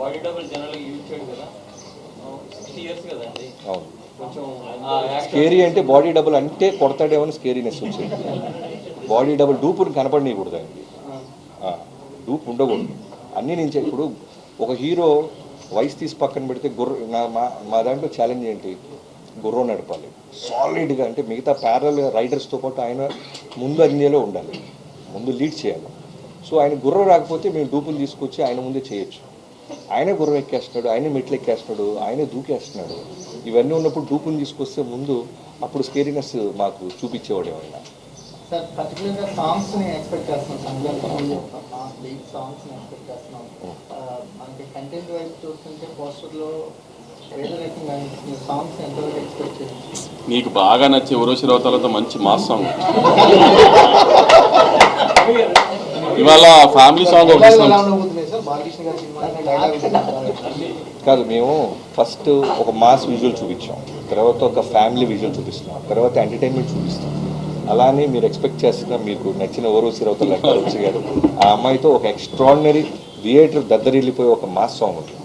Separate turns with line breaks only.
Body double general use చేయడు కదా 60 years కదండి.
అవును,
కొంచెం
స్కేరీ అంటే బాడీ డబుల్ అంటే కొడతాడేమో అని స్కేరీనెస్ వచ్చింది. బాడీ డబుల్ డూపుని కనపడనీయకూడదు ఆయనకి, డూప్ ఉండకూడదు. అన్నీ నేను ఇప్పుడు ఒక హీరో వయసు తీసి పక్కన పెడితే మా దాంట్లో ఛాలెంజ్ ఏంటి, గుర్రం నడపాలి సాలిడ్గా. అంటే మిగతా ప్యారల్ రైడర్స్తో పాటు ఆయన ముందు అన్నిలో ఉండాలి, ముందు లీడ్ చేయాలి. సో ఆయన గుర్రం రాకపోతే మేము డూపుని తీసుకొచ్చి ఆయన ముందే చేయొచ్చు. ఆయనే గుర్రం ఎక్కేస్తున్నాడు, ఆయనే మెట్లు ఎక్కేస్తున్నాడు, ఆయనే దూకేస్తున్నాడు. ఇవన్నీ ఉన్నప్పుడు డూపుని తీసుకొస్తే ముందు అప్పుడు స్కేరీనెస్ మాకు చూపించేవాడు ఆయన.
సార్ పర్టికులర్గా సాంగ్స్ని ఎక్స్పెక్ట్ చేస్తున్నాం, లీడ్ సాంగ్స్ని ఎక్స్పెక్ట్ చేస్తున్నాం. మనకి కంటెంట్ వైపు చూస్తుంటే పోస్టర్లో ఏదో రకంగా సాంగ్స్ ఎంతవరకు ఎక్స్పెక్ట్ చేయాలి?
మీకు బాగా నచ్చే ఉరోషి రౌతాలతో మంచి మాస్ సాంగ్ ఇవాళ ఫ్యామిలీ సాంగ్
కాదు, మేము ఫస్ట్ ఒక మాస్ విజువల్ చూపించాం, తర్వాత ఒక ఫ్యామిలీ విజువల్ చూపిస్తున్నాం, తర్వాత ఎంటర్టైన్మెంట్ చూపిస్తాం. అలానే మీరు ఎక్స్పెక్ట్ చేస్తున్న మీకు నచ్చిన ఓరోసి రౌతల లెక్కరోచి గారు ఆ అమ్మాయితో ఒక ఎక్స్ట్రాడినరీ థియేటర్ దద్దరిల్లిపోయి ఒక మాస్ సాంగ్ ఉంటుంది.